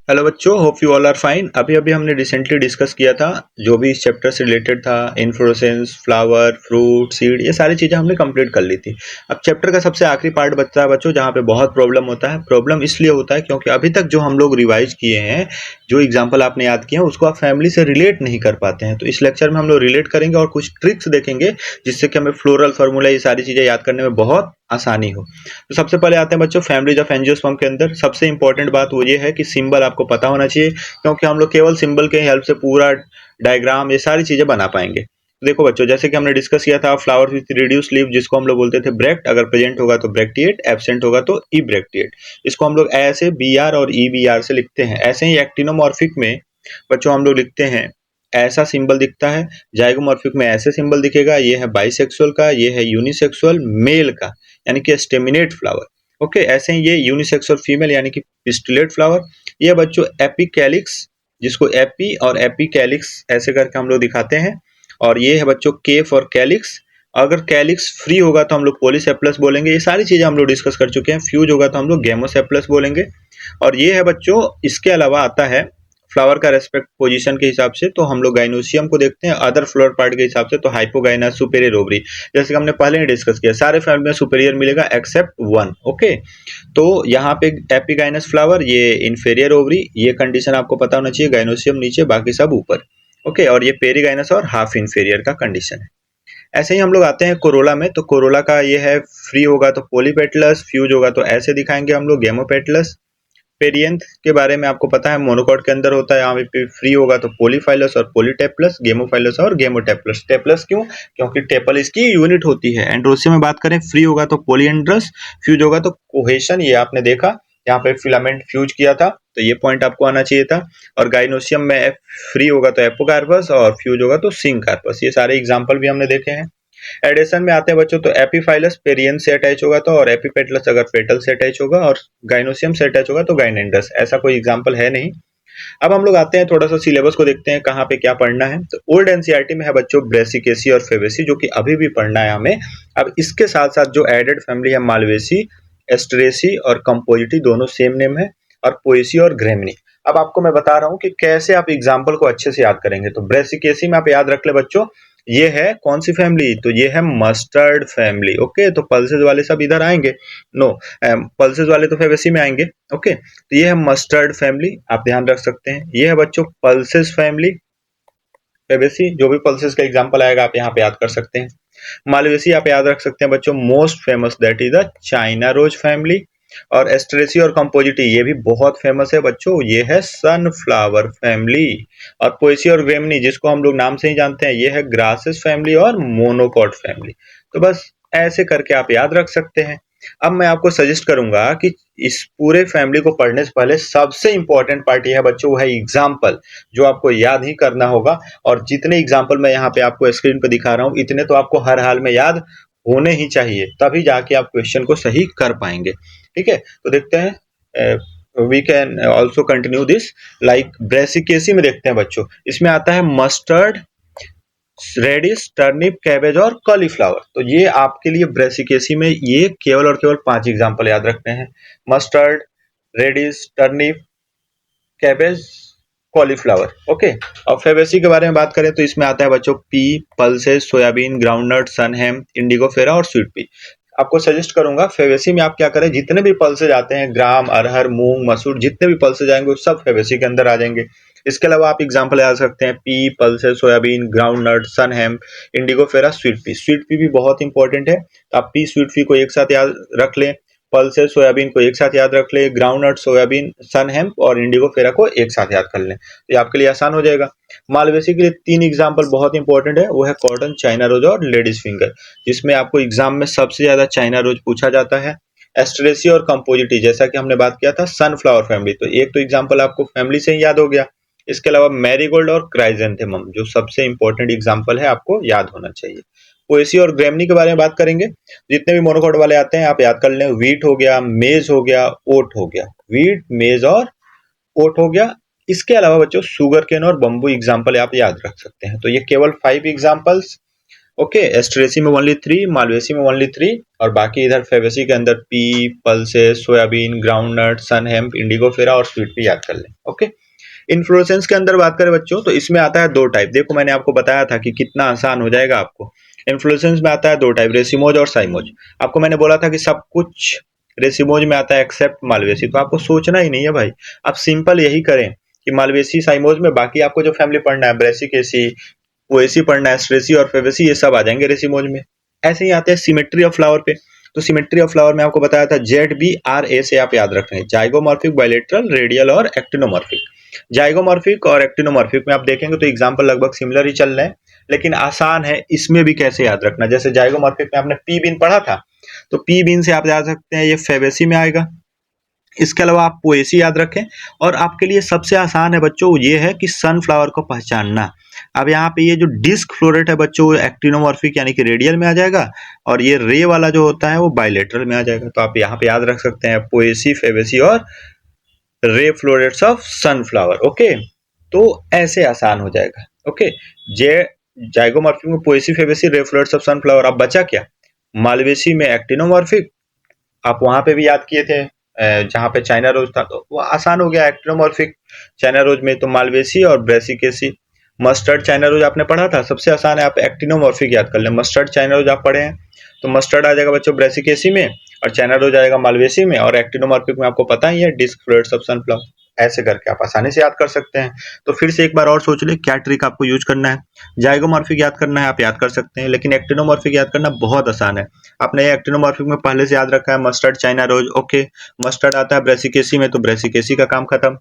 Hello बच्चों, hope you all are fine. अभी अभी हमने रिसेंटली डिस्कस किया था जो भी इस चैप्टर से रिलेटेड था, इन्फ्लोरेसेंस, फ्लावर, फ्रूट, सीड, ये सारी चीजें हमने कंप्लीट कर ली थी। अब चैप्टर का सबसे आखिरी पार्ट बचता है बच्चों, जहाँ पे बहुत प्रॉब्लम होता है। प्रॉब्लम इसलिए होता है क्योंकि अभी तक जो हम लोग रिवाइज किए हैं, जो एग्जाम्पल आपने याद किए हैं, उसको आप फैमिली से रिलेट नहीं कर पाते हैं। तो इस लेक्चर में हम लोग रिलेट करेंगे और कुछ ट्रिक्स देखेंगे जिससे कि हमें फ्लोरल फार्मूला, ये सारी चीजें याद करने में बहुत आसानी हो। तो सबसे पहले आते हैं बच्चों फैमिलीज ऑफ एंजियोस्पर्म के अंदर। सबसे इंपॉर्टेंट बात वो ये है कि सिंबल आपको पता होना चाहिए, क्योंकि हम लोग केवल सिंबल के हेल्प से पूरा डायग्राम, ये सारी चीजें बना पाएंगे। देखो बच्चों, जैसे कि हमने डिस्कस किया था फ्लावर विथ रिड्यूस लीफ, जिसको हम लोग बोलते थे ब्रेक्ट, अगर प्रेजेंट होगा तो ब्रेक्टिएट, एब्सेंट होगा तो ई ब्रेक्टिएट। इसको हम लोग ऐसे बी आर और ई बी आर से लिखते हैं। ऐसे ही एक्टिनोमॉर्फिक में बच्चों हम लोग लिखते हैं, ऐसा सिंबल दिखता है। जाइगोमॉर्फिक में ऐसे सिंबल दिखेगा, ये है बाइसेक्सुअल का, ये है यूनिसेक्सुअल मेल का, यानी कि स्टेमिनेट फ्लावर। ओके, ऐसे ही ये यूनिसेक्सुअल फीमेल यानी कि पिस्टिलेट फ्लावर। ये बच्चों एपिकैलिक्स, जिसको एपी और एपिकैलिक्स ऐसे करके हम लोग दिखाते हैं। और ये है बच्चों के फॉर कैलिक्स। अगर कैलिक्स फ्री होगा तो हम लोग पॉलीसेप्लस बोलेंगे। ये सारी चीजें हम लोग डिस्कस कर चुके हैं। फ्यूज होगा तो हम लोग गेमोसेप्लस बोलेंगे। और ये है बच्चों, इसके अलावा आता है फ्लावर का रेस्पेक्ट पोजीशन के हिसाब से, तो हम लोग गाइनोसियम को देखते हैं। अदर फ्लोर पार्ट के हिसाब से तो हाइपोगाइनस, सुपेरियर ओवरी, जैसे कि हमने पहले ही डिस्कस किया, सारे फैमिली में सुपेरियर मिलेगा एक्सेप्ट वन। ओके, तो यहाँ पे एपिगाइनस फ्लावर, ये इंफेरियर ओवरी, ये कंडीशन आपको पता होना चाहिए। गाइनोसियम नीचे, बाकी सब ऊपर। ओके, और ये पेरीगाइनस और हाफ इंफेरियर का कंडीशन है। ऐसे ही हम लोग आते हैं कोरोला में। तो कोरोला का ये है, फ्री होगा तो पोलीपेटलस, फ्यूज होगा तो ऐसे दिखाएंगे हम लोग गेमोपेटलस। पेरियंथ के बारे में आपको पता है, मोनोकॉट के अंदर होता है। यहाँ पे फ्री होगा तो पोलीफाइलस और पोलीटेप्लस, गेमोफाइलस और गेमोटेप्लस। टेप्लस क्यों? क्योंकि टेपल इसकी यूनिट होती है। एंड्रोसियम में बात करें, फ्री होगा तो पोलियंड्रस, फ्यूज होगा तो कोहेशन। ये आपने देखा यहाँ पे फिलामेंट फ्यूज किया था, तो ये पॉइंट आपको आना चाहिए था। और गाइनोसियम में फ्री होगा तो एपोकार्पस और फ्यूज होगा तो सिंकार्पस। ये सारे एग्जाम्पल भी हमने देखे हैं। एडेशन में आते हैं बच्चों, तो एपीफाइलस पेरियन से अटैच होगा तो, और एपीपेटलस अगर पेटल से अटैच होगा, और गाइनोसियम से अटैच होगा तो गाइनेंडस। ऐसा कोई एग्जांपल है नहीं। अब हम लोग आते हैं, थोड़ा सा सिलेबस को देखते हैं कहाँ पे क्या पढ़ना है। तो ओल्ड एनसीईआरटी में है बच्चों ब्रेसिकेसी और फेवेसी, जो कि अभी भी पढ़ना है हमें। अब इसके साथ साथ जो एडेड फैमिली है, मालवेसी, एस्ट्रेसी और कंपोजिटी, दोनों सेम नेम है, और पोएसी और ग्रेमिनी। अब आपको मैं बता रहा हूँ कि कैसे आप एग्जाम्पल को अच्छे से याद करेंगे। तो ब्रेसिकेसी में आप याद रख ले बच्चों, ये है कौन सी फैमिली? तो ये है मस्टर्ड फैमिली। ओके, तो पल्सेस वाले सब इधर आएंगे। नो, पल्सेस वाले तो फेवेसी में आएंगे। ओके, तो ये है मस्टर्ड फैमिली, आप ध्यान रख सकते हैं। ये है बच्चों पल्सेस फैमिली। फेवेसी, जो भी पल्सेस का एग्जांपल आएगा आप यहाँ पे याद कर सकते हैं। मालवेसी आप याद रख सकते हैं बच्चों, most famous, that is the China rose family. और एस्ट्रेसी और कंपोजिटी, ये भी बहुत फेमस है बच्चों, ये है सनफ्लावर फैमिली। और पोएसी और ग्रेमनी, जिसको हम लोग नाम से ही जानते हैं, ये है ग्रासेस फैमिली और मोनोकॉट फैमिली। तो बस ऐसे करके आप याद रख सकते हैं। अब मैं आपको सजेस्ट करूंगा कि इस पूरे फैमिली को पढ़ने से पहले सबसे इंपॉर्टेंट पार्ट यह है बच्चों, वो है एग्जाम्पल, जो आपको याद ही करना होगा। और जितने एग्जाम्पल मैं यहाँ पे आपको स्क्रीन पे दिखा रहा हूँ, इतने तो आपको हर हाल में याद होने ही चाहिए, तभी जाके आप क्वेश्चन को सही कर पाएंगे। ठीक है, तो देखते हैं, we can also continue this. Like Brassicaceae में देखते हैं बच्चों, इसमें आता है मस्टर्ड, रेडिश, टर्निप, कैबेज और कॉलीफ्लावर। तो ये आपके लिए ब्रेसिकेसी में ये केवल और केवल 5 एग्जाम्पल याद रखते हैं। Mustard, radish, turnip, cabbage, cauliflower. Okay, और फेवेसी के बारे में बात करें तो इसमें आता है बच्चों pea, pulses, soybean, groundnut, sunn hemp, indigofera और स्वीट पी। आपको सजेस्ट करूंगा फेवेसी में आप क्या करें, जितने भी पल्सेज आते हैं, ग्राम, अरहर, मूंग, मसूर, जितने भी पल्सेज आएंगे वो सब फेवेसी के अंदर आ जाएंगे। इसके अलावा आप एग्जाम्पल याद सकते हैं, pea, pulses, soybean, groundnut, sunn hemp, indigofera, sweet pea. Sweet pea भी बहुत इंपॉर्टेंट है, तो आप पी, स्वीट पी को एक साथ याद रख लें। पल्सेस, सोयाबीन को एक साथ याद रख ले। ग्राउंडनट, सोयाबीन, सनहैम्प और इंडिगो फेरा को एक साथ याद कर लें, तो ये आपके लिए आसान हो जाएगा। मालवेसी के लिए 3 एग्जाम्पल बहुत इंपॉर्टेंट है, वो है कॉटन, चाइना रोज और लेडीज फिंगर, जिसमें आपको एग्जाम में सबसे ज्यादा चाइना रोज पूछा जाता है। एस्ट्रेसी और कंपोजिटी, जैसा कि हमने बात किया था सनफ्लावर फैमिली, तो एक तो एग्जाम्पल आपको फैमिली से ही याद हो गया। इसके अलावा मैरीगोल्ड और क्राइजेंथेमम, जो सबसे इंपॉर्टेंट एग्जाम्पल है, आपको याद होना चाहिए। पोएसी और ग्रेमनी के बारे में बात करेंगे, जितने भी मोनोकॉट वाले आते हैं आप याद कर लें। व्हीट हो गया, मेज हो गया, ओट हो गया। व्हीट, मेज और ओट हो गया। इसके अलावा बच्चों शुगर केन और बम्बू एग्जाम्पल आप याद रख सकते हैं। तो ये केवल 5 एग्जाम्पल्स ओके, एस्टरेसी में ओनली 3, मालवेसी में ओनली 3 और बाकी इधर फेबेसी के अंदर पी, पल्सेस, सोयाबीन, ग्राउंडनट, सन हेम्प, इंडिगोफेरा और स्वीट पी याद कर लें। ओके, इन्फ्लोरेसेंस के अंदर बात करें बच्चों तो इसमें आता है 2 टाइप। देखो मैंने आपको बताया था कि कितना आसान हो जाएगा आपको। इन्फ्लोरेसेंस में आता है 2 टाइप, रेसिमोज और साइमोज। आपको मैंने बोला था कि सब कुछ रेसिमोज में आता है एक्सेप्ट मालवेसी, तो आपको सोचना ही नहीं है भाई। आप सिंपल यही करें कि मालवेसी साइमोज में बाकी आपको जो फैमिली पढ़ना है, ब्रेसिकेसी, पोएसी पढ़ना है, स्ट्रेसी और फेबेसी, ये सब आ जाएंगे रेसिमोज में। ऐसे ही आते हैं सिमेट्री ऑफ फ्लावर पे। तो सिमेट्री ऑफ फ्लावर में आपको बताया था ZBRA से आप याद रख रहे हैं, जाइगोमॉर्फिक, बायलेटरल, रेडियल और एक्टिनोमॉर्फिक। जाइगोमॉर्फिक और एक्टिनोमॉर्फिक में आप देखेंगे तो एग्जांपल लगभग सिमिलर ही चल रहे हैं, लेकिन आसान है इसमें भी कैसे याद रखना। जैसे जाइगोमॉर्फिक में आपने पी बीन पढ़ा था, तो पी बीन से आप याद सकते हैं ये फेबेसी में आएगा। इसके अलावा आप पोएसी याद रखें, और आपके लिए सबसे आसान है बच्चों ये है कि सनफ्लावर को पहचानना। अब यहाँ पे ये जो डिस्क फ्लोरेट है बच्चों, एक्टिनोमॉर्फिक यानी कि रेडियल में आ जाएगा, और ये रे वाला जो होता है वो बायलेटरल में आ जाएगा। तो आप यहाँ पे याद रख सकते हैं पोएसी, फेबेसी और ray florets of sunflower. Okay, तो ऐसे आसान हो जाएगा। ओके, जे जाइगोमॉर्फिक में Poaceae, Fabaceae, ray florets of sunflower. अब बचा क्या, मालवेसी में एक्टिनोमॉर्फिक, आप वहां पे भी याद किए थे जहां पे चाइना रोज था, तो वो आसान हो गया। एक्टिनोमॉर्फिक चाइना रोज में तो मालवेसी और ब्रेसिकेसी। मस्टर्ड चाइना रोज आपने पढ़ा था, सबसे आसान है, आप एक्टिनोमॉर्फिक याद कर लें। मस्टर्ड चाइना रोज आप पढ़े हैं, तो मस्टर्ड आ जाएगा बच्चों ब्रेसिकेसी में, और चाइना रोज आएगा मालवेसी में, और एक्टिनोमॉर्फिक में आपको पता ही है डिस्क फ्लोरेट्स ऑफ सनफ्लावर। ऐसे करके आप आसानी से याद कर सकते हैं। तो फिर से एक बार और सोच ले क्या ट्रिक आपको यूज करना है। जाइगोमॉर्फिक याद करना है, आप याद कर सकते हैं, लेकिन एक्टिनोमॉर्फिक याद करना बहुत आसान है। आपने एक्टिनोमॉर्फिक में पहले से याद रखा है mustard China rose. Okay, mustard आता है ब्रेसिकेसी में, तो ब्रेसिकेसी का काम खत्म।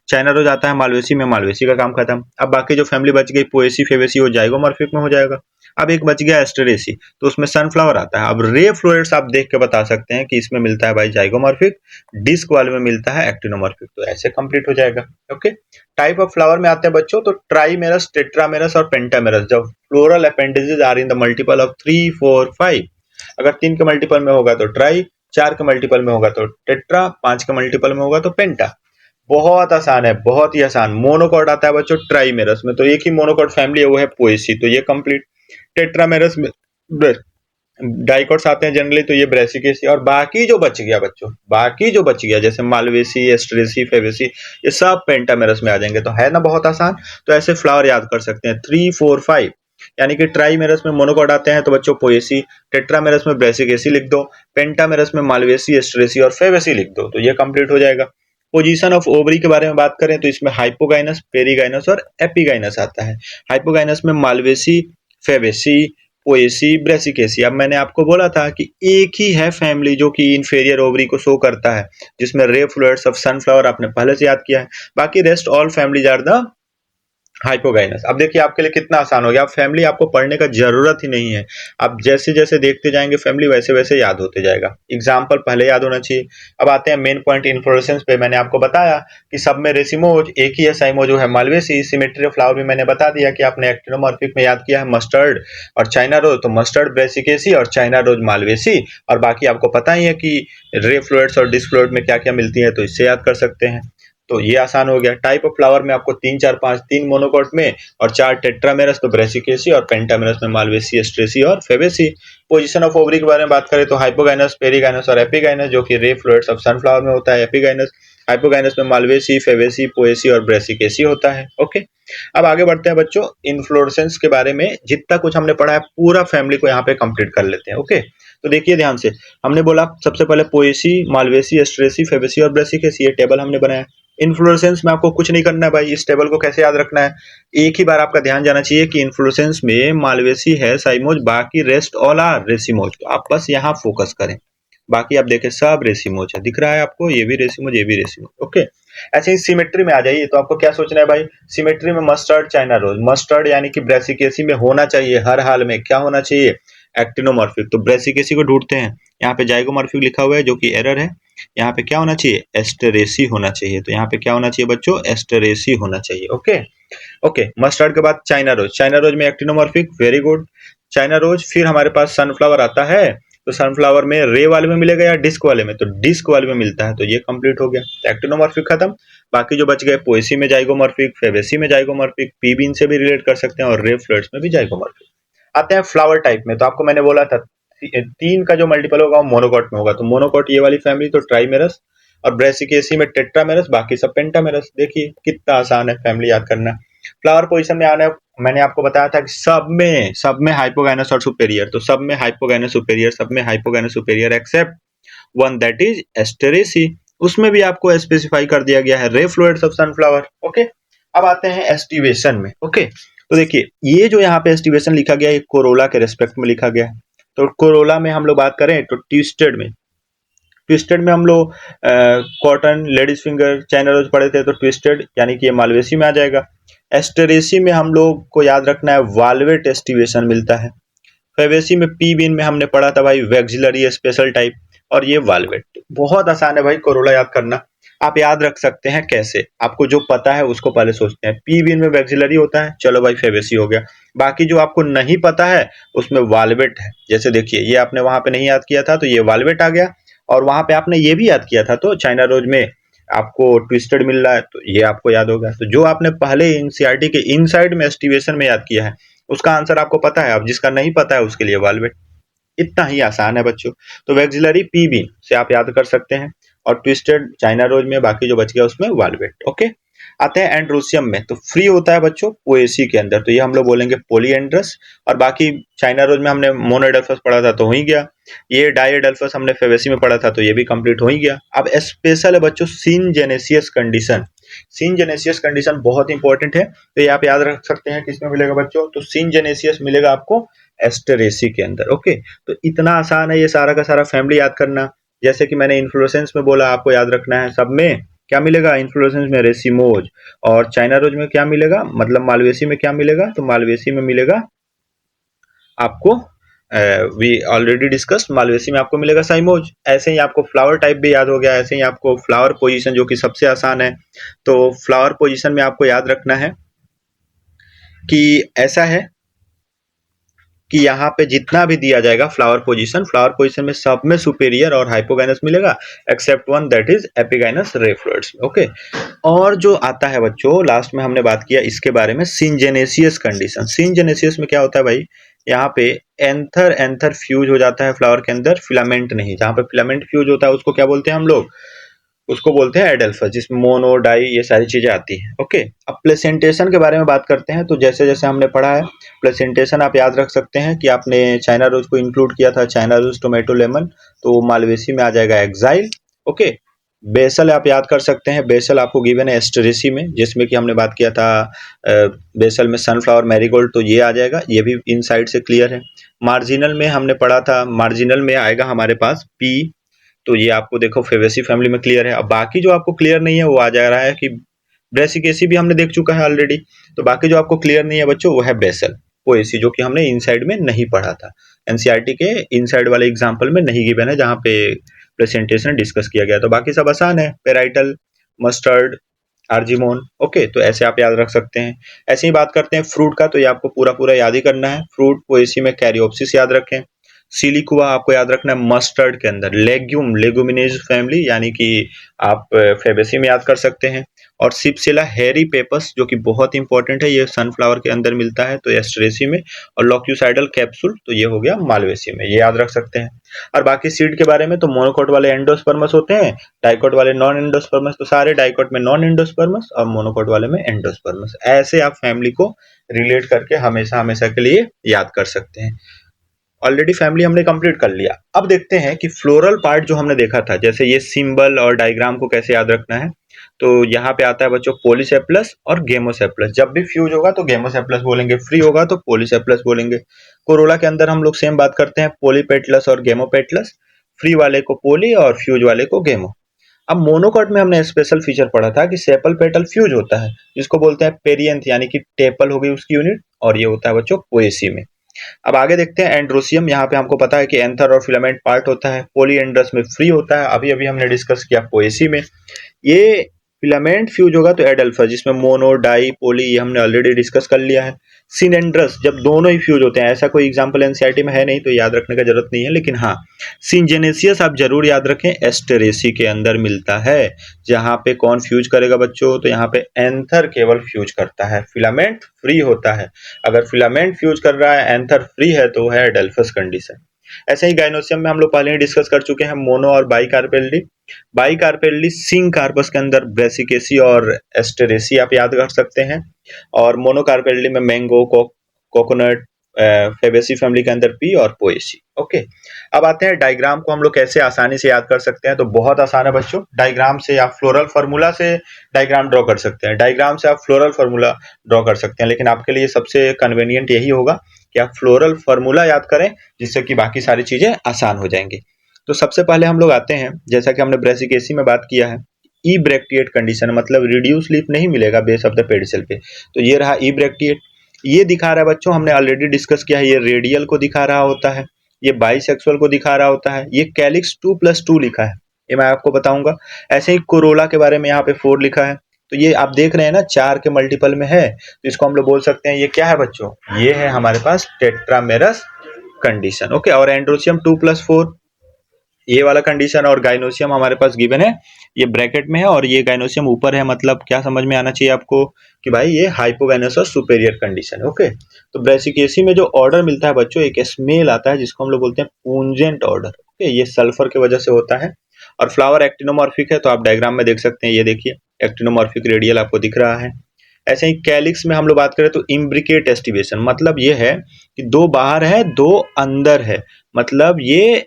चाइना रोज आता है मालवेसी में, मालवेसी का काम खत्म। अब बाकी जो फैमिली बच गई पोएसी, फेबेसी, वो जाइगोमॉर्फिक में हो जाएगा। अब एक बच गया एस्टरेसी, तो उसमें सनफ्लावर आता है। अब रे फ्लोरेट्स आप देख के बता सकते हैं कि इसमें मिलता है भाई जाइगोमॉर्फिक, डिस्क वाले में मिलता है एक्टिनोमॉर्फिक। तो ऐसे कंप्लीट हो जाएगा। ओके, टाइप ऑफ फ्लावर में आते हैं बच्चों, तो ट्राइमेरस, टेट्रामेरस और पेंटामेरस। जब floral appendages are in the multiple of 3, 4, 5, अगर 3 के मल्टीपल में होगा तो ट्राई, 4 के मल्टीपल में होगा तो टेट्रा, 5 के मल्टीपल में होगा तो पेंटा। बहुत आसान है, बहुत ही आसान। मोनोकॉट आता है बच्चों ट्राइमेरस में, तो एक ही मोनोकॉट फैमिली है वो है पोएसी, तो ये कंप्लीट। टेट्रामेरस में डाइकॉट्स आते हैं जनरली, तो ये ब्रेसिकेसी। और बाकी जो बच गया बच्चों, बाकी जो बच गया जैसे मालवेसी, एस्ट्रेसी, फेबेसी, ये सब पेंटामेरस में आ जाएंगे। तो है ना बहुत आसान। तो ऐसे फ्लावर याद कर सकते हैं 3, 4, 5, यानी कि ट्राइमेरस में मोनोकॉट आते हैं तो बच्चों पोएसी, टेट्रामेरस में ब्रेसिकेसी लिख दो, पेंटामेरस में मालवेसी, एस्ट्रेसी और फेबेसी लिख दो, तो ये कंप्लीट हो जाएगा। पोजीशन ऑफ ओवरी के बारे में बात करें तो इसमें हाइपोगाइनस, पेरीगाइनस और एपिगाइनस आता है। हाइपोगाइनस में मालवेसी, फेबेसी, पोएसी, ब्रेसिकेसी। अब मैंने आपको बोला था कि एक ही है फैमिली जो कि इंफेरियर ओवरी को शो करता है, जिसमें रे फ्लोरेट्स ऑफ सनफ्लावर आपने पहले से याद किया है। बाकी rest all families are the hypogynous. अब देखिए आपके लिए कितना आसान हो गया, अब फैमिली आपको पढ़ने का जरूरत ही नहीं है। आप जैसे जैसे देखते जाएंगे फैमिली वैसे वैसे याद होते जाएगा। एग्जाम्पल पहले याद होना चाहिए। अब आते हैं मेन पॉइंट इन्फ्लोरेसेंस पे। मैंने आपको बताया कि सब में रेसिमोज एक ही है, साइमोज जो है मालवेसी। सिमेट्री ऑफ फ्लावर भी मैंने बता दिया कि आपने एक्टिनोमॉर्फिक में याद किया है मस्टर्ड और चाइना रोज, तो मस्टर्ड ब्रेसिकेसी और चाइना रोज मालवेसी। और बाकी आपको पता ही है कि रे फ्लोरेट्स और डिस्क फ्लोरेट में क्या क्या मिलती है, तो इससे याद कर सकते हैं। तो ये आसान हो गया। टाइप ऑफ फ्लावर में आपको 3, 4, 5, 3 मोनोकॉट में और 4 टेट्रामेरस, तो ब्रेसिकेसी, और पेंटामेरस में मालवेसी, एस्ट्रेसी और फेबेसी। पोजीशन ऑफ ओवरी के बारे में बात करें तो हाइपोगाइनस, पेरीगाइनस और एपिगाइनस, जो कि रे फ्लोरेट्स ऑफ सनफ्लावर में होता है एपिगाइनस। हाइपोगाइनस में मालवेसी, फेबेसी, पोएसी और ब्रेसिकेसी होता है। ओके, अब आगे बढ़ते हैं बच्चों। इन्फ्लोरेसेंस के बारे में जितना कुछ हमने पढ़ा है पूरा फैमिली को यहाँ पे कंप्लीट कर लेते हैं। ओके, तो देखिए ध्यान से, हमने बोला सबसे पहले पोएसी, मालवेसी, एस्ट्रेसी, फेबेसी और ब्रेसिकेसी, ये टेबल हमने बनाया। इन्फ्लोरेसेंस में आपको कुछ नहीं करना है भाई, इस टेबल को कैसे याद रखना है, एक ही बार आपका ध्यान जाना चाहिए कि इन्फ्लोरेसेंस में मालवेसी है साइमोज, बाकी रेस्ट ऑल आर रेसिमोज। तो आप बस यहाँ फोकस करें, बाकी आप देखें सब रेसिमोज है, दिख रहा है आपको, ये भी रेसिमोज, ये भी रेसिमोज। ओके, ऐसे ही सिमेट्री में आ जाइए। तो आपको क्या सोचना है भाई, सिमेट्री में मस्टर्ड, चाइना रोज। मस्टर्ड यानी कि ब्रेसिकेसी में होना चाहिए हर हाल में, क्या होना चाहिए, एक्टिनोमॉर्फिक। तो ब्रेसिकेसी को ढूंढते हैं, यहाँ पे जाइगोमॉर्फिक लिखा हुआ है जो कि एरर है। यहाँ पे क्या होना चाहिए, एस्टेरेसी होना चाहिए। तो यहाँ पे क्या होना चाहिए बच्चों, एस्टेरेसी होना चाहिए। ओके ओके, मस्टर्ड के बाद चाइना रोज। चाइना रोज में actinomorphic, very good, China rose. फिर हमारे पास सनफ्लावर आता है, तो सनफ्लावर में रे वाले में मिलेगा या डिस्क वाले में, तो डिस्क वाले में मिलता है, तो ये कंप्लीट हो गया। तो एक्टिनोमॉर्फिक खत्म। बाकी जो बच गए पोएसी में जाइगोमॉर्फिक, फेबेसी में जाइगोमॉर्फिक, पी बीन से भी रिलेट कर सकते हैं और रे फ्लोरेट्स में भी जाइगोमॉर्फिक। आते हैं फ्लावर टाइप में, तो आपको मैंने बोला था 3 का जो मल्टीपल होगा वो मोनोकॉट में होगा, तो मोनोकॉट ये वाली फैमिली तो ट्राइमेरस, और ब्रेसिकेसी में टेट्रामेरस, बाकी सब पेंटामेरस। देखिए कितना आसान है फैमिली याद करना। फ्लावर पोजीशन में आना, मैंने आपको बताया था कि सब में हाइपोगाइनस और सुपेरियर, तो सब में हाइपोगाइनस सुपेरियर, सब में hypogynous superior except one, that is Asteraceae. उसमें भी आपको स्पेसिफाई कर दिया गया है रे फ्लोइड्स ऑफ सनफ्लावर। ओके, अब आते हैं एस्टिवेशन में। ओके, तो देखिए ये जो यहाँ पे एस्टिवेशन लिखा गया है कोरोला के रेस्पेक्ट में लिखा गया है। तो कोरोला में हम लोग बात करें तो ट्विस्टेड में हम लोग cotton, ladies finger, China rose पढ़े थे, तो ट्विस्टेड यानी कि ये मालवेसी में आ जाएगा। एस्टेरेसी में हम लोग को याद रखना है वाल्वेट एस्टिवेशन मिलता है। फेवेसी में पी बीन में हमने पढ़ा था भाई वैक्सिलरी स्पेशल टाइप, और ये वाल्वेट। बहुत आसान है भाई कोरोला याद करना। आप याद रख सकते हैं कैसे, आपको जो पता है उसको पहले सोचते हैं। पी बीन में वैक्सिलरी होता है, चलो भाई फेवेसी हो गया। बाकी जो आपको नहीं पता है उसमें वाल्वेट है। जैसे देखिए ये आपने वहां पे नहीं याद किया था तो ये वाल्वेट आ गया, और वहां पे आपने ये भी याद किया था तो चाइना रोज में आपको ट्विस्टेड मिल रहा है, तो ये आपको याद होगा। तो जो आपने पहले एनसीईआरटी के इनसाइड में एस्टिवेशन में याद किया है उसका आंसर आपको पता है, अब जिसका नहीं पता है उसके लिए वाल्वेट। इतना ही आसान है बच्चों। तो वैक्सिलरी पी बीन से आप याद कर सकते हैं, और ट्विस्टेड चाइना रोज में, बाकी जो बच गया उसमें वाल्वेट। ओके, आते हैं एंड्रोसियम में, तो फ्री होता है बच्चों पोएसी के अंदर, तो ये हम लोग बोलेंगे पोलीएंड्रस। और बाकी चाइना रोज में हमने मोनोएडल्फस पढ़ा था तो हो ही गया। ये डाइएडल्फस हमने फेवेसी में पढ़ा था तो ये भी कंप्लीट हो ही गया। अब स्पेशल है बच्चों सिनजेनेसियस कंडीशन। सिनजेनेसियस कंडीशन बहुत इंपॉर्टेंट है, तो ये आप याद रख सकते हैं किसमें मिलेगा बच्चों, तो सिनजेनेसियस मिलेगा आपको एस्टेरेसी के अंदर। ओके, तो इतना आसान है ये सारा का सारा फैमिली याद करना। जैसे कि मैंने इन्फ्लोरेसेंस में बोला आपको याद रखना है, सब में क्या मिलेगा, इन्फ्लोरेसेंस में रेसिमोज, और चाइना रोज में क्या मिलेगा, मतलब मालवेसी में क्या मिलेगा, तो मालवेसी में मिलेगा आपको वी ऑलरेडी डिस्कस्ड, मालवेसी में आपको मिलेगा साइमोज। ऐसे ही आपको फ्लावर टाइप भी याद हो गया, ऐसे ही आपको फ्लावर पोजीशन जो कि सबसे आसान है, तो फ्लावर पोजीशन में आपको याद रखना है कि ऐसा है कि यहाँ पे जितना भी दिया जाएगा फ्लावर पोजीशन में सब में सुपेरियर और हाइपोगाइनस मिलेगा except one, that is epigynous रे फ्लोइड्स। ओके, और जो आता है बच्चों लास्ट में हमने बात किया इसके बारे में सिनजेनेसियस कंडीशन। सिनजेनेसियस में क्या होता है भाई, यहाँ पे एंथर एंथर फ्यूज हो जाता है फ्लावर के अंदर, फिलामेंट नहीं। जहाँ पे फिलामेंट फ्यूज होता है उसको क्या बोलते हैं हम लोग, उसको बोलते हैं एडल्फस, जिसमें मोनो डाई ये सारी चीजें आती हैं। ओके, अब प्लेसेंटेशन के बारे में बात करते हैं, तो जैसे जैसे हमने पढ़ा है प्लेसेंटेशन आप याद रख सकते हैं कि आपने चाइना रोज को इंक्लूड किया था, चाइना रोज टोमेटो लेमन, तो मालवेसी में आ जाएगा एक्साइल। ओके, बेसल आप याद कर सकते हैं, बेसल आपको गिवन है एस्टेरेसी में, जिसमें कि हमने बात किया था बेसल में सनफ्लावर मैरीगोल्ड, तो ये आ जाएगा, ये भी इन साइड से क्लियर है। मार्जिनल में हमने पढ़ा था, मार्जिनल में आएगा हमारे पास पी, तो ये आपको देखो फेवेसी फैमिली में क्लियर है। अब बाकी जो आपको क्लियर नहीं है वो आ जा रहा है कि ब्रेसिकेसी भी हमने देख चुका है ऑलरेडी, तो बाकी जो आपको क्लियर नहीं है बच्चों वो है बेसल पोएसी, जो कि हमने इनसाइड में नहीं पढ़ा था, एनसीईआरटी के इनसाइड वाले एग्जाम्पल में नहीं गिवन है जहाँ पे प्रेजेंटेशन डिस्कस किया गया। तो बाकी सब आसान है, पेराइटल, मस्टर्ड, आर्जिमोन। ओके, तो ऐसे आप याद रख सकते हैं। ऐसे ही बात करते हैं फ्रूट का, तो ये आपको पूरा पूरा याद ही करना है। फ्रूट पोएसी में कैरियोप्सिस याद रखें। सिलिकुआ आपको याद रखना है मस्टर्ड के अंदर। लेग्यूम, लेगुमिनेज फैमिली यानी कि आप फेबेसी में याद कर सकते हैं। और सिप्सिला हेरी पेपस जो कि बहुत इंपॉर्टेंट है, ये सनफ्लावर के अंदर मिलता है तो एस्ट्रेसी में। और लॉक्यूसाइडल कैप्सूल तो ये हो गया मालवेसी में, ये याद रख सकते हैं। और बाकी सीड के बारे में तो मोनोकोट वाले एंडोस्पर्मस होते हैं, डाइकोट वाले नॉन एंडोस्पर्मस, तो सारे डाइकोट में नॉन एंडोस्पर्मस और मोनोकोट वाले में एंडोस्पर्मस। ऐसे आप फैमिली को रिलेट करके हमेशा हमेशा के लिए याद कर सकते हैं। ऑलरेडी फैमिली हमने कंप्लीट कर लिया। अब देखते हैं कि फ्लोरल पार्ट जो हमने देखा था, जैसे ये सिंबल और डायग्राम को कैसे याद रखना है, तो यहाँ पे आता है बच्चों पोलीसेप्लस और गेमोसेप्लस। जब भी फ्यूज होगा तो गेमोसेप्लस बोलेंगे, फ्री होगा तो पोलीसेप्लस बोलेंगे। कोरोला के अंदर हम लोग सेम बात करते हैं, पोलीपेटलस और गेमोपेटलस, फ्री वाले को पोली और फ्यूज वाले को गेमो। अब मोनोकॉट में हमने स्पेशल फीचर पढ़ा था कि सेपल पेटल फ्यूज होता है, जिसको बोलते हैं पेरियंथ, यानी कि टेपल हो गई उसकी यूनिट, और ये होता है बच्चों पोएसी में। अब आगे देखते हैं एंड्रोसियम। यहाँ पे हमको पता है कि एंथर और फिलामेंट पार्ट होता है, पोलीएंड्रस में फ्री होता है, अभी अभी हमने डिस्कस किया पोएसी में। ये फिलामेंट फ्यूज होगा तो एडल्फस, जिसमें मोनो डाई पोली ये हमने ऑलरेडी डिस्कस कर लिया है। सिनेंड्रस जब दोनों ही फ्यूज होते हैं, ऐसा कोई एग्जांपल एनसीईआरटी में है नहीं तो याद रखने का जरूरत नहीं है, लेकिन हाँ सिंजेनेसियस आप जरूर याद रखें, एस्टेरेसी के अंदर मिलता है। जहां पे कौन फ्यूज करेगा बच्चों, तो यहाँ पे एंथर केवल फ्यूज करता है, फिलामेंट फ्री होता है। अगर फिलामेंट फ्यूज कर रहा है, एंथर फ्री है, तो है एडल्फस कंडीशन। ऐसे ही गाइनोसियम में हम लोग पहले ही डिस्कस कर चुके हैं मोनो और बाइकार्पेल्ली। बाइकार्पेल्ली सिंक कार्पस के अंदर ब्रेसिकेसी और एस्टेरेसी आप याद कर सकते हैं, और मोनोकार्पेल्ली में मैंगो कोकोनट फेबेसी फैमिली के अंदर पी और पोएसी। ओके, अब आते हैं डायग्राम को हम लोग कैसे आसानी से याद कर सकते हैं। तो बहुत आसान है बच्चों, डायग्राम से आप फ्लोरल फार्मूला से डायग्राम ड्रॉ कर सकते हैं, डायग्राम से आप फ्लोरल फार्मूला ड्रॉ कर सकते हैं, लेकिन आपके लिए सबसे कन्वीनियंट यही होगा कि आप फ्लोरल फार्मूला याद करें, जिससे कि बाकी सारी चीजें आसान हो जाएंगी। तो सबसे पहले हम लोग आते हैं, जैसा कि हमने ब्रेसिकेसी में बात किया है, ई ब्रैक्टिएट कंडीशन, मतलब रिड्यूस लीफ नहीं मिलेगा बेस ऑफ द पेडिसल पे। तो ये रहा ई ब्रैक्टिएट, ये दिखा रहा है बच्चों, हमने ऑलरेडी डिस्कस किया है, ये रेडियल को दिखा रहा होता है, ये बाइसेक्सुअल को दिखा रहा होता है, ये कैलिक्स 2+2 लिखा है, ये मैं आपको बताऊंगा। ऐसे ही कोरोला के बारे में यहाँ पे 4 लिखा है। तो ये आप देख रहे हैं ना, 4 के मल्टीपल में है, तो इसको हम लोग बोल सकते हैं ये क्या है बच्चों, ये है हमारे पास टेट्रामेरस कंडीशन। ओके, और एंड्रोसियम 2+4 ये वाला कंडीशन, और गाइनोसियम हमारे पास गिवन है, ये ब्रैकेट में है, और ये गाइनोसियम ऊपर है, मतलब क्या समझ में आना चाहिए आपको कि भाई ये हाइपोगाइनोस और सुपेरियर कंडीशन है। ओके, तो ब्रेसिकेसी में जो ऑर्डर मिलता है बच्चों, एक स्मेल आता है जिसको हम लोग बोलते हैं पूंजेंट ऑर्डर। ओके, ये सल्फर की वजह से होता है, और फ्लावर एक्टिनोमॉर्फिक है, तो आप डायग्राम में देख सकते हैं, ये देखिए एक्टिनोमॉर्फिक रेडियल आपको दिख रहा है। ऐसे ही कैलिक्स में हम लोग बात करें तो इम्ब्रिकेट एस्टिवेशन, मतलब ये है कि 2 बाहर है 2 अंदर है, मतलब ये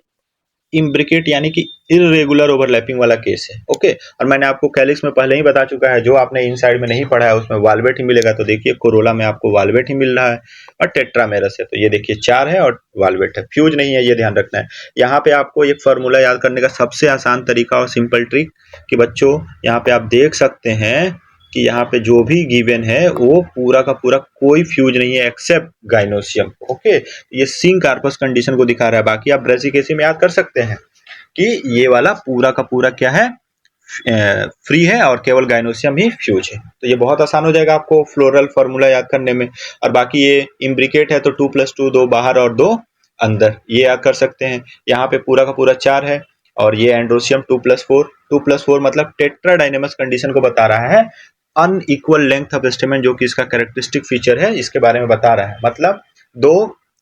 इम्ब्रिकेट यानी कि इरेगुलर ओवरलैपिंग वाला केस है। ओके, और मैंने आपको कैलिक्स में पहले ही बता चुका है, जो आपने इनसाइड में नहीं पढ़ा है उसमें वाल्वेट ही मिलेगा। तो देखिए कोरोला में आपको वाल्वेट ही मिल रहा है, और टेट्रामेरस है, तो ये देखिए 4 है और वाल्वेट है, फ्यूज नहीं है, ये ध्यान रखना है। यहाँ पे आपको एक फार्मूला याद करने का सबसे आसान तरीका और सिंपल ट्रिक कि बच्चों यहाँ पे आप देख सकते हैं कि यहाँ पे जो भी गिवन है वो पूरा का पूरा कोई फ्यूज नहीं है एक्सेप्ट गाइनोसियम। ओके, ये सिंक कार्पस कंडीशन को दिखा रहा है, बाकी आप ब्रेसिकेसी में याद कर सकते हैं कि ये वाला पूरा का पूरा क्या है, फ्री है, और केवल गाइनोसियम ही फ्यूज है। तो ये बहुत आसान हो जाएगा आपको फ्लोरल फार्मूला याद करने में। और बाकी ये इम्ब्रिकेट है तो 2+2, 2 बाहर और 2 अंदर, ये याद कर सकते हैं। यहाँ पे पूरा का पूरा 4 है, और ये एंड्रोसियम 2+4 मतलब टेट्राडाइनेमस कंडीशन को बता रहा है। अनइक्वल लेंथ ऑफ स्टेमन जो कि इसका कैरेक्टरिस्टिक फीचर है, इसके बारे में बता रहा है, मतलब 2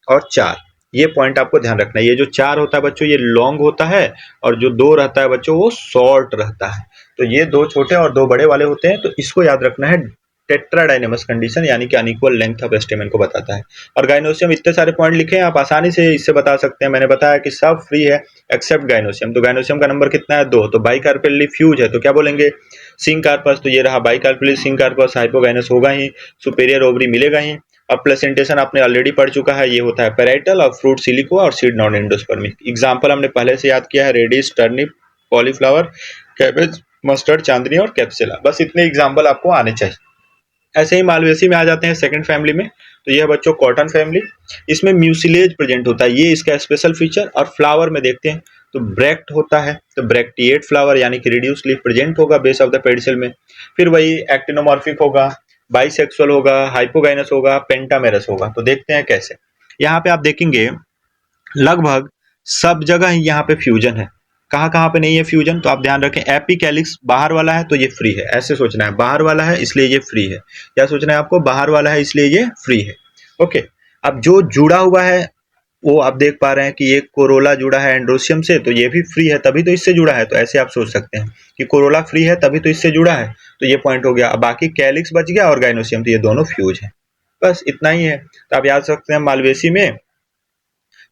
और 4, ये पॉइंट आपको ध्यान रखना है। ये जो 4 होता है बच्चों ये लॉन्ग होता है, और जो 2 रहता है बच्चों वो शॉर्ट रहता है। तो ये 2 छोटे और 2 बड़े वाले होते हैं, तो इसको याद रखना है। टेट्राडाइनेमस कंडीशन यानी कि अनइक्वल लेंथ ऑफ स्टेमन को बताता है। और गाइनोसियम इतने सारे पॉइंट लिखे हैं, आप आसानी से इससे बता सकते हैं। मैंने बताया कि सब फ्री है एक्सेप्ट गाइनोसियम, तो गाइनोसियम का नंबर कितना है 2, तो बाइकार्पेल्ली फ्यूज है, तो क्या बोलेंगे सिंक कार्पस, तो ये रहा बाइकार्पेल्ली सिंक कार्पस, हाइपोगाइनस होगा ही, सुपेरियर ओवरी मिलेगा ही। अब प्लेसेंटेशन आपने ऑलरेडी पढ़ चुका है, ये होता है पैराइटल, और फ्रूट सिलिको और सीड नॉन एंडोस्पर्मिक। एग्जांपल हमने पहले से याद किया है, radish, turnip, cauliflower, cabbage, mustard, चांदनी और कैप्सिला, बस इतने एग्जांपल आपको आने चाहिए। ऐसे ही मालवेसी में आ जाते हैं सेकंड फैमिली में, तो यह बच्चों कॉटन फैमिली, इसमें म्यूसिलेज प्रेजेंट होता है, ये इसका स्पेशल फीचर। और फ्लावर में देखते हैं तो ब्रैक्ट होता है, तो ब्रैक्टिएट फ्लावर यानी कि रिड्यूस लीफ प्रेजेंट होगा बेस ऑफ द पेडिसल में। फिर वही एक्टिनोमॉर्फिक होगा, बाइसेक्सुअल होगा, हाइपोगाइनस होगा, पेंटामेरस होगा। तो देखते हैं कैसे। यहाँ पे आप देखेंगे लगभग सब जगह ही यहाँ पे फ्यूजन है, कहाँ कहाँ पे नहीं है फ्यूजन, तो आप ध्यान रखें। एपिकैलिक्स बाहर वाला है तो ये फ्री है, ऐसे सोचना है, बाहर वाला है इसलिए ये फ्री है। क्या सोचना है आपको, बाहर वाला है इसलिए ये फ्री है। ओके, अब जो जुड़ा हुआ है वो आप देख पा रहे हैं कि ये कोरोला जुड़ा है एंड्रोसियम से, तो ये भी फ्री है, तभी तो इससे जुड़ा है। तो ऐसे आप सोच सकते हैं कि कोरोला फ्री है तभी तो इससे जुड़ा है, तो ये पॉइंट हो गया। अब बाकी कैलिक्स बच गया और गाइनोसियम, तो ये दोनों फ्यूज है, बस इतना ही है। तो आप याद सकते हैं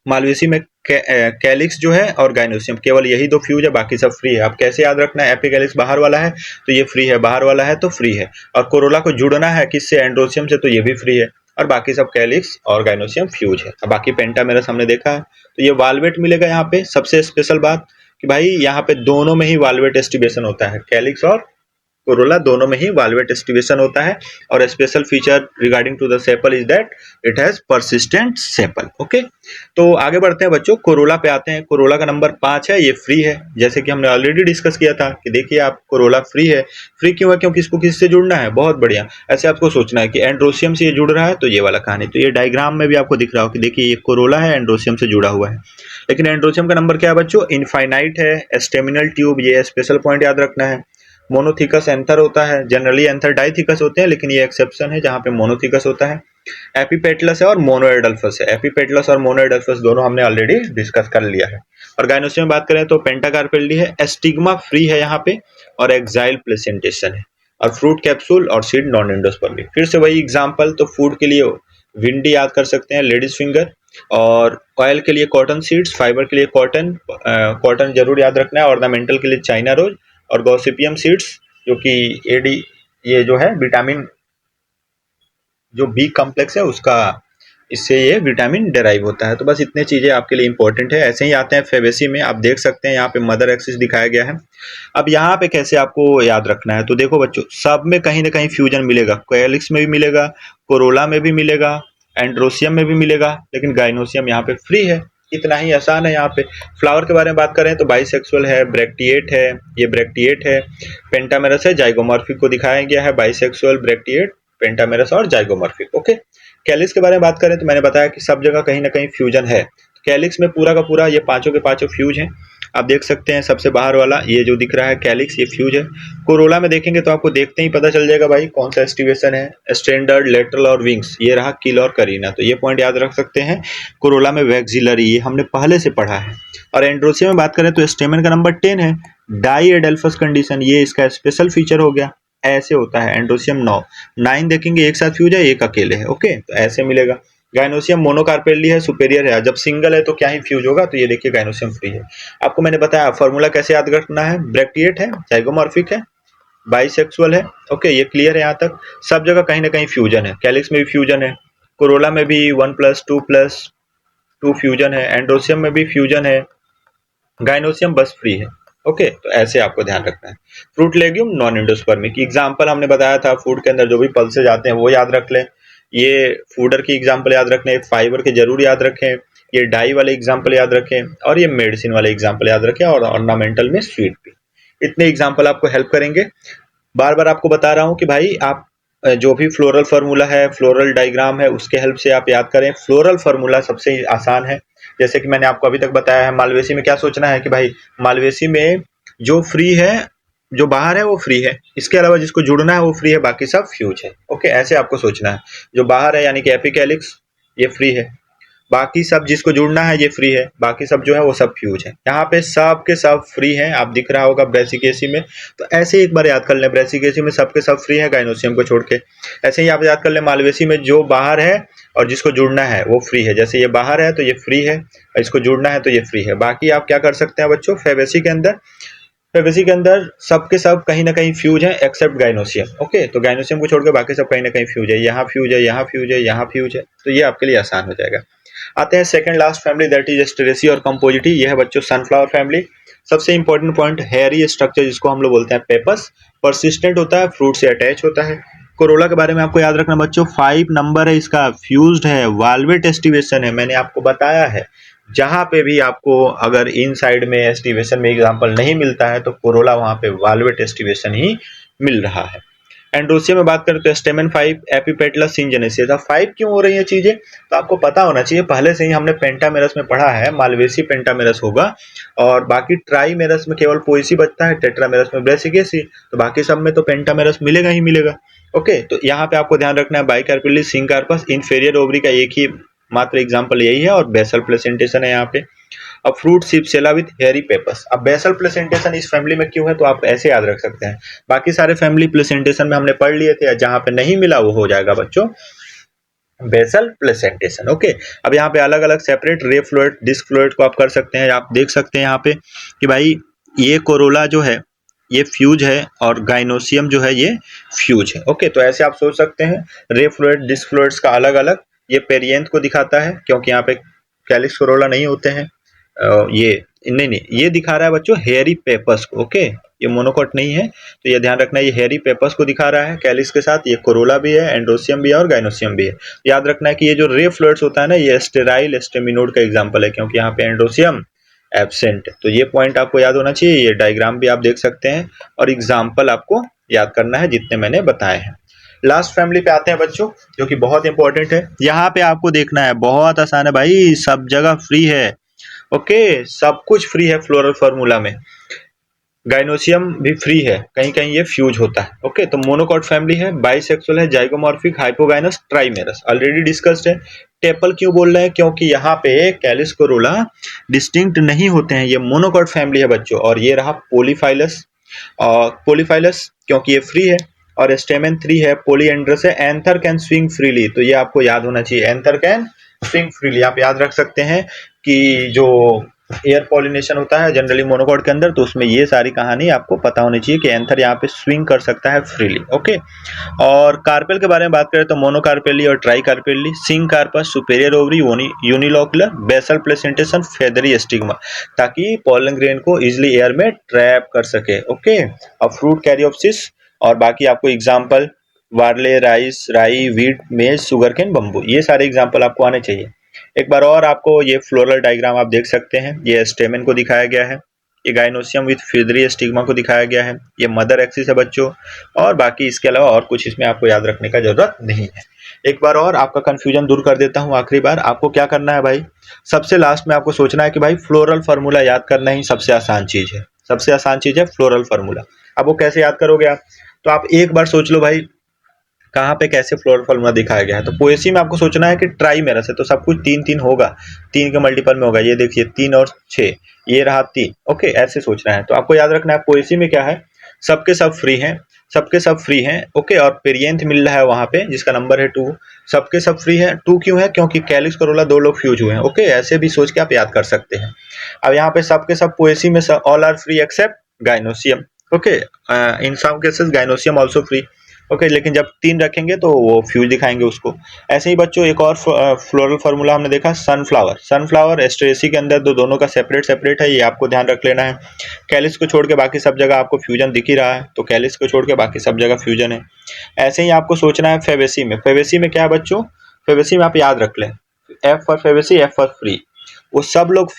मालवेसी में कैलिक्स जो है और गाइनोसियम, केवल यही 2 फ्यूज है, बाकी सब फ्री है। अब कैसे याद रखना है, एपिकैलिक्स बाहर वाला है तो ये फ्री है, बाहर वाला है तो फ्री है। और कोरोला को जुड़ना है किससे, एंड्रोसियम से, तो ये भी फ्री है। और बाकी सब कैलिक्स और गाइनोसियम फ्यूज है। अब बाकी पेंटामेरस हमने देखा है, तो ये वाल्वेट मिलेगा। यहाँ पे सबसे स्पेशल बात कि भाई यहाँ पे दोनों में ही वाल्वेट एस्टिवेशन होता है, कैलिक्स और कोरोला, दोनों में ही वाल्वेट एस्टिवेशन होता है। और special feature regarding to the sepal is that it has persistent sepal. Okay, तो आगे बढ़ते हैं बच्चों, कोरोला पे आते हैं। कोरोला का नंबर 5 है, ये फ्री है, जैसे कि हमने ऑलरेडी डिस्कस किया था कि देखिए आप कोरोला फ्री है। फ्री क्यों है? क्योंकि इसको किससे जुड़ना है? बहुत बढ़िया, ऐसे आपको सोचना है कि एंड्रोसियम से ये जुड़ रहा है, तो ये वाला कहानी, तो ये डायग्राम में भी आपको दिख रहा हो कि देखिए ये कोरोला है, एंड्रोसियम से जुड़ा हुआ है। लेकिन एंड्रोसियम का नंबर क्या है बच्चों? इनफाइनाइट है। स्टेमिनल ट्यूब, ये स्पेशल पॉइंट याद रखना है। मोनोथिकस एंथर होता है, जनरली एंथर डाइथिकस होते हैं, लेकिन ये एक्सेप्शन है जहां पे मोनोथिकस होता है। एपिपेटलस है और मोनोएडल्फस है। एपिपेटलस और मोनोएडल्फस दोनों हमने ऑलरेडी डिस्कस कर लिया है। और गायनोसियम में बात करें तो पेंटाकार्पेल्ली है, एस्टिग्मा फ्री है यहाँ पे, और एक्साइल प्लेसेंटेशन है, और फ्रूट कैप्सूल और सीड नॉन एंडोस्पर्मिक। फिर से वही एग्जांपल, तो फूड के लिए विंडी याद कर सकते हैं, लेडीज फिंगर, और ऑयल के लिए कॉटन सीड्स, फाइबर के लिए कॉटन जरूर याद रखना है, ऑर्नामेंटल के लिए चाइना रोज, और गॉसिपियम सीड्स जो कि एडी, ये जो है विटामिन, जो बी कॉम्प्लेक्स है उसका, इससे ये विटामिन डेराइव होता है। तो बस इतने चीजें आपके लिए इंपॉर्टेंट है। ऐसे ही आते हैं फेबेसी में, आप देख सकते हैं यहाँ पे मदर एक्सिस दिखाया गया है। अब यहाँ पे कैसे आपको याद रखना है, तो देखो बच्चों, सब में कहीं ना कहीं फ्यूजन मिलेगा, कैलिक्स में भी मिलेगा, कोरोला में भी मिलेगा, एंड्रोसियम में भी मिलेगा, लेकिन गाइनोसियम यहाँ पे फ्री है। इतना ही आसान है। यहाँ पे फ्लावर के बारे में बात करें तो बाइसेक्सुअल है, ब्रैक्टिएट है, ये ब्रैक्टिएट है, पेंटामेरस है, जाइगोमॉर्फिक को दिखाया गया है, बाइसेक्सुअल, ब्रैक्टिएट, पेंटामेरस और जाइगोमॉर्फिक। ओके, कैलिक्स के बारे में बात करें तो मैंने बताया कि सब जगह कहीं ना कहीं फ्यूजन है। कैलिक्स में पूरा का पूरा ये पांचों के पांचों फ्यूज हैं। आप देख सकते हैं सबसे बाहर वाला ये जो दिख रहा है कैलिक्स, ये फ्यूज है। कोरोला में देखेंगे तो आपको देखते ही पता चल जाएगा भाई कौन सा एस्टिवेशन है, स्टैंडर्ड, लेटरल और विंग्स, ये रहा किल और करीना, तो ये पॉइंट याद रख सकते हैं। कोरोला में वैक्सिलरी, ये हमने पहले से पढ़ा है। और एंड्रोसियम में बात करें तो स्टेमन का नंबर 10 है, डाई एडेल्फस कंडीशन, ये इसका स्पेशल फीचर हो गया। ऐसे होता है एंड्रोसियम 9 देखेंगे एक साथ फ्यूज है, एक अकेले है। ओके, तो ऐसे मिलेगा। गाइनोसियम मोनोकार्पेली है, सुपेरियर है, जब सिंगल है तो क्या ही फ्यूज होगा, तो ये देखिए गाइनोसियम फ्री है। आपको मैंने बताया फॉर्मूला कैसे याद रखना है, ब्रैक्टिएट है, जाइगोमॉर्फिक है, बाइसेक्सुअल है। ओके, ये क्लियर है यहाँ तक। सब जगह कहीं ना कहीं फ्यूजन है, कैलिक्स में भी फ्यूजन है, कोरोला में भी 1+2+2 फ्यूजन है, एंड्रोसियम में भी फ्यूजन है, गाइनोसियम बस फ्री है। ओके, तो ऐसे आपको ध्यान रखना है। Fruit legume non endospermic, example हमने बताया था, फूड के अंदर जो भी पल्सेज आते हैं वो याद रख लें। ये फूडर की एग्जांपल याद रखने, फाइबर के जरूर याद रखें, ये डाई वाले एग्जांपल याद रखें, और ये मेडिसिन वाले एग्जांपल याद रखें, और ऑर्नामेंटल में स्वीट भी। इतने एग्जांपल आपको हेल्प करेंगे। बार बार आपको बता रहा हूं कि भाई आप जो भी फ्लोरल फार्मूला है, फ्लोरल डायग्राम है, उसके हेल्प से आप याद करें। फ्लोरल फार्मूला सबसे आसान है, जैसे कि मैंने आपको अभी तक बताया है। मालवेसी में क्या सोचना है कि भाई मालवेसी में जो फ्री है, जो बाहर है वो फ्री है, इसके अलावा जिसको जुड़ना है वो फ्री है, बाकी सब फ्यूज है। ओके, ऐसे आपको सोचना है। जो बाहर है यानी कि एपिकैलिक्स, ये फ्री है, बाकी सब जिसको जुड़ना है ये फ्री है, बाकी सब जो है वो सब फ्यूज है। यहाँ पे सब के सब फ्री हैं, आप दिख रहा होगा ब्रेसिकेसी में। तो ऐसे एक बार याद कर लें, ब्रेसिकेसी में सब के सब फ्री है गाइनोसियम को छोड़ के। ऐसे ही आप याद कर लें मालवेसी में जो बाहर है और जिसको जुड़ना है वो फ्री है, जैसे ये बाहर है तो ये फ्री है, और इसको जुड़ना है तो ये फ्री है। बाकी आप क्या कर सकते हैं बच्चों, फेबेसी के अंदर, फेबेसी के अंदर सब के सब कहीं ना कहीं फ्यूज है एक्सेप्ट गाइनोसियम। ओके, तो गाइनोसियम को छोड़ के बाकी सब कहीं ना कहीं फ्यूज है, यहाँ फ्यूज है, यहाँ फ्यूज है, यहाँ फ्यूज है, तो ये आपके लिए आसान हो जाएगा। आते हैं second last family, that is Asteraceae और कंपोजिटी। यह है बच्चों सनफ्लावर फैमिली। सबसे इंपॉर्टेंट पॉइंट, हेयरी स्ट्रक्चर जिसको हम लोग बोलते हैं पेपस, परसिस्टेंट होता है, फ्रूट से अटैच होता है। कोरोला के बारे में आपको याद रखना बच्चों, 5 नंबर है इसका, फ्यूज्ड है, वाल्वेट एस्टिवेशन है, मैंने आपको बताया है। जहां पे भी आपको अगर इन साइड में एस्टिवेशन में एग्जांपल नहीं मिलता है तो कोरोला वहां पे वाल्वेट एस्टिवेशन ही मिल रहा है। एंड्रोसियम में बात करें तो स्टेमन 5, एपिपेटलस, सिंजेनेसिस। अब 5 क्यों हो रही है चीजें, तो आपको पता होना चाहिए, पहले से ही हमने पेंटामेरस में पढ़ा है, मालवेसी पेंटामेरस होगा, और बाकी ट्राईमेरस में केवल पोएसी बचता है, टेट्रामेरस में ब्रेसिकेसी, तो बाकी सब में तो पेंटामेरस मिलेगा ही मिलेगा। ओके, तो यहाँ पे आपको ध्यान रखना है, बाइकार्पेलिस, सिंकार्पस, इंफेरियर ओवरी का एक ही मात्र एग्जाम्पल यही है, और बेसल प्लेसेंटेशन है यहाँ पे। अब फ्रूट सिपसेला विथ हेयरी पेपर्स। अब बेसल प्लेसेंटेशन इस फैमिली में क्यों है, तो आप ऐसे याद रख सकते हैं। बाकी सारे फैमिली प्लेसेंटेशन में हमने पढ़ लिए थे, जहां पे नहीं मिला वो हो जाएगा बच्चों बेसल प्लेसेंटेशन। ओके, अब यहाँ पे अलग अलग सेपरेट रे फ्लोएड, डिस्क फ्लोएड को आप कर सकते हैं। आप देख सकते हैं यहाँ पे कि भाई ये कोरोला जो है ये फ्यूज है, और गाइनोसियम जो है ये फ्यूज है। ओके, तो ऐसे आप सोच सकते हैं, रे फ्लोएड, डिस्क फ्लोएड्स का अलग अलग, ये पेरियंथ को दिखाता है क्योंकि यहाँ पे कैलिक्स कोरोला नहीं होते हैं। ये नहीं, ये दिखा रहा है बच्चों हेयरी पेपर्स को। ओके, ये मोनोकॉट नहीं है, तो ये ध्यान रखना है। ये हेरी पेपर्स को दिखा रहा है कैलिक्स के साथ, ये कोरोला भी है, एंड्रोसियम भी है और गाइनोसियम भी है। याद रखना है कि ये जो रे फ्लोरेट्स होता है ना, ये स्टेराइल स्टेमिनोड का एग्जाम्पल है, क्योंकि यहाँ पे एंड्रोसियम एब्सेंट है। तो ये पॉइंट आपको याद होना चाहिए। ये डायग्राम भी आप देख सकते हैं और एग्जाम्पल आपको याद करना है जितने मैंने बताए हैं। लास्ट फैमिली पे आते हैं बच्चों, जो कि बहुत इंपॉर्टेंट है। यहाँ पे आपको देखना है, बहुत आसान है भाई, सब जगह फ्री है। ओके, सब कुछ फ्री है फ्लोरल फार्मूला में। गाइनोसियम भी फ्री है, कहीं कहीं ये फ्यूज होता है। ओके, तो मोनोकॉट फैमिली है, बाइसेक्सुअल है, जाइगोमॉर्फिक, हाइपोगाइनस, ट्राइमेरस, ऑलरेडी डिस्कस्ड है। टेपल क्यों बोल रहे हैं? क्योंकि यहाँ पे कैलिस कोरोला डिस्टिंक्ट नहीं होते हैं, ये मोनोकॉट फैमिली है बच्चों। और ये रहा पोलीफाइलस, और पोलीफाइलस क्योंकि ये फ्री है, और स्टेमेन 3 है, पोलीएंड्रस है, एंथर कैन स्विंग फ्रीली, तो ये आपको याद होना चाहिए, एंथर कैन स्विंग फ्रीली। आप याद रख सकते हैं कि जो एयर पॉलिनेशन होता है जनरली मोनोकॉट के अंदर, तो उसमें ये सारी कहानी आपको पता होनी चाहिए कि एंथर यहाँ पे स्विंग कर सकता है फ्रीली। ओके, और कार्पेल के बारे में बात करें तो मोनोकार्पेली और tricarpellary, syncarpous, superior ovary, unilocular, basal placentation, feathery stigma, ताकि पॉलन ग्रेन को इजिली एयर में ट्रैप कर सके। ओके, और फ्रूट कैरियोप्सिस, और बाकी आपको example barley, rice, rye, wheat, maize, sugarcane, bamboo, ये सारे एग्जाम्पल आपको आने चाहिए। एक बार और आपको ये फ्लोरल डायग्राम आप देख सकते हैं, ये स्टेमेन को दिखाया गया है, ये गाइनोसियम विथ फेदरी स्टिग्मा को दिखाया गया है, ये मदर एक्सिस है बच्चों, और बाकी इसके अलावा और कुछ इसमें आपको याद रखने का जरूरत नहीं है। एक बार और आपका कंफ्यूजन दूर कर देता हूँ, आखिरी बार आपको क्या करना है भाई, सबसे लास्ट में आपको सोचना है कि भाई फ्लोरल फार्मूला याद करना ही सबसे आसान चीज है, सबसे आसान चीज है फ्लोरल फार्मूला। अब वो कैसे याद करोगे आप? तो आप एक बार सोच लो भाई, कहाँ पे कैसे फ्लोरल फार्मूला दिखाया गया है। तो पोएसी में आपको सोचना है कि ट्राइमेरस है, तो सब कुछ 3-3 होगा, 3 के मल्टीपल में होगा। ये देखिए 3 और 6, ये रहा 3। ओके, ऐसे सोचना है। तो आपको याद रखना है पोएसी में क्या है, सबके सब फ्री हैं, सबके सब फ्री हैं। ओके, और पेरियंथ मिल रहा है वहां पे जिसका नंबर है 2, सबके सब फ्री है। 2 क्यों है? क्योंकि कैलिक्स कोरोला 2 लोग फ्यूज हुए हैं। ओके, ऐसे भी सोच के आप याद कर सकते हैं। अब यहाँ पे सबके सब पोएसी में all are free except gynoecium. Okay, in some cases gynoecium also free. Okay, लेकिन जब 3 रखेंगे तो वो फ्यूज दिखाएंगे उसको। ऐसे ही बच्चों एक और फ्लोरल फार्मूला हमने देखा, सनफ्लावर। सनफ्लावर एस्ट्रेसी के अंदर दोनों का सेपरेट सेपरेट है, ये आपको ध्यान रख लेना है। कैलिस को छोड़ के बाकी सब जगह आपको फ्यूजन दिख ही रहा है, तो कैलिस को छोड़ के बाकी सब जगह फ्यूजन है। ऐसे ही आपको सोचना है फेवेसी में। फेवेसी में क्या है बच्चों? फेवेसी में आप याद रख लें, F for Fabaceae, F for free. वो सब लोग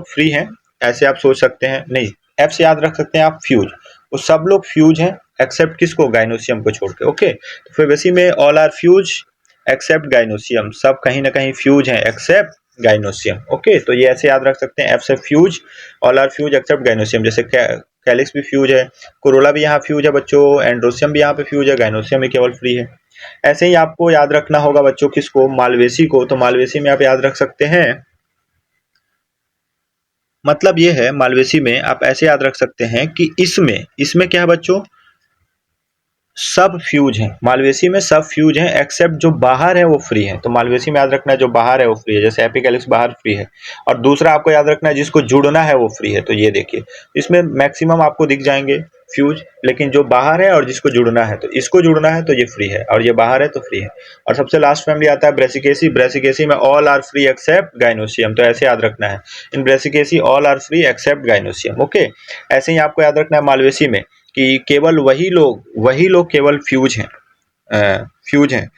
फ्री हैं, ऐसे आप सोच सकते हैं। नहीं, एफ से याद रख सकते हैं आप फ्यूज, वो सब लोग फ्यूज हैं एक्सेप्ट किसको? गाइनोसियम को छोड़ के। ओके, तो फेवेसी में all are fuse except gynoecium, सब कहीं ना कहीं फ्यूज हैं एक्सेप्ट गाइनोसियम। ओके, तो ये ऐसे याद रख सकते हैं, एफ से fuse, all are fuse except gynoecium. जैसे कैलिक्स भी फ्यूज है, कोरोला भी यहाँ फ्यूज है बच्चों, एंड्रोसियम भी यहाँ पे फ्यूज है, गाइनोसियम ही केवल फ्री है। ऐसे ही आपको याद रखना होगा बच्चों किसको? मालवेसी को। तो मालवेसी में आप याद रख सकते हैं, मतलब ये है मालवेसी में आप ऐसे याद रख सकते हैं कि इसमें क्या है बच्चों? सब फ्यूज हैं, मालवेसी में सब फ्यूज हैं एक्सेप्ट जो बाहर है वो फ्री है। तो मालवेसी में याद रखना है जो बाहर है वो फ्री है, जैसे एपिकैलिक्स बाहर फ्री है। और दूसरा आपको याद रखना है जिसको जुड़ना है वो फ्री है। तो ये देखिए, इसमें मैक्सिमम आपको दिख जाएंगे फ्यूज, लेकिन जो बाहर है और जिसको जुड़ना है, तो इसको जुड़ना है तो ये फ्री है, और ये बाहर है तो फ्री है। और सबसे लास्ट फैमिली आता है ब्रेसिकेसी। ब्रेसिकेसी में all are free except gynoecium, तो ऐसे याद रखना है, in Brassicaceae all are free except gynoecium. Okay, ऐसे ही आपको याद रखना है मालवेसी में कि केवल वही लोग केवल फ्यूज हैं,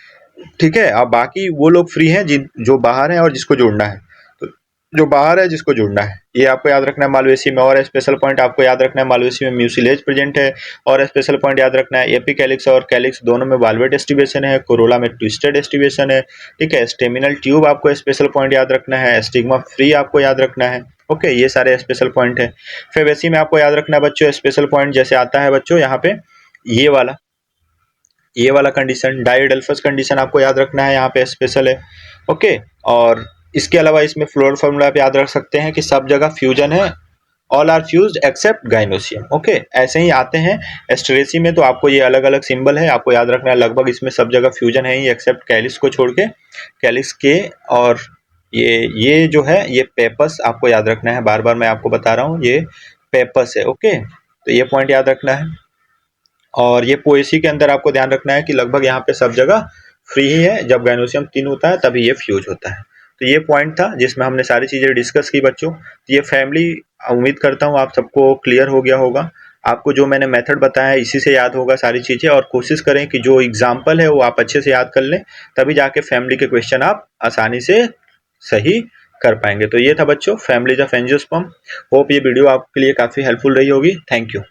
ठीक है। अब बाकी वो लोग फ्री हैं जिन जो बाहर हैं और जिसको जोड़ना है, तो जो बाहर है जिसको जोड़ना है, ये आपको याद रखना है मालवेसी में। और स्पेशल पॉइंट आपको याद रखना है, मालवेसी में म्यूसिलेज प्रेजेंट है। और स्पेशल पॉइंट याद रखना है, एपिकैलिक्स और कैलिक्स दोनों में वाल्वेट एस्टिवेशन है, कोरोला में ट्विस्टेड एस्टिवेशन है, ठीक है। स्टेमिनल ट्यूब आपको स्पेशल पॉइंट याद रखना है, स्टिग्मा फ्री आपको याद रखना है। ओके, ये सारे स्पेशल पॉइंट है। फेवेसी में आपको याद रखना है बच्चों, स्पेशल पॉइंट जैसे आता है बच्चों यहाँ पे ये वाला कंडीशन, डायोडेल्फस कंडीशन आपको याद रखना है, यहाँ पे स्पेशल है। ओके, और इसके अलावा इसमें फ्लोरल फार्मूला आप याद रख सकते हैं कि सब जगह फ्यूजन है, all are fused except gynoecium. Okay, ऐसे ही आते हैं एस्टरेसी में, तो आपको ये अलग अलग सिंबल है, आपको याद रखना है लगभग इसमें सब जगह फ्यूजन है ही एक्सेप्ट कैलिक्स को छोड़ के, कैलिक्स के। और ये जो है ये पेपस आपको याद रखना है, बार बार मैं आपको बता रहा हूँ ये पेपस है। ओके, तो ये पॉइंट याद रखना है। और ये पोएसी के अंदर आपको ध्यान रखना है कि लगभग यहाँ पे सब जगह फ्री ही है, जब गाइनोसियम 3 होता है तभी ये फ्यूज होता है। तो ये पॉइंट था जिसमें हमने सारी चीज़ें डिस्कस की बच्चों। तो ये फैमिली, उम्मीद करता हूँ आप सबको क्लियर हो गया होगा। आपको जो मैंने मेथड बताया है इसी से याद होगा सारी चीज़ें, और कोशिश करें कि जो एग्जाम्पल है वो आप अच्छे से याद कर लें, तभी जाके फैमिली के क्वेश्चन आप आसानी से सही कर पाएंगे। तो ये था बच्चों फैमिलीज ऑफ एंजियोस्पर्म। होप ये वीडियो आपके लिए काफ़ी हेल्पफुल रही होगी। Thank you.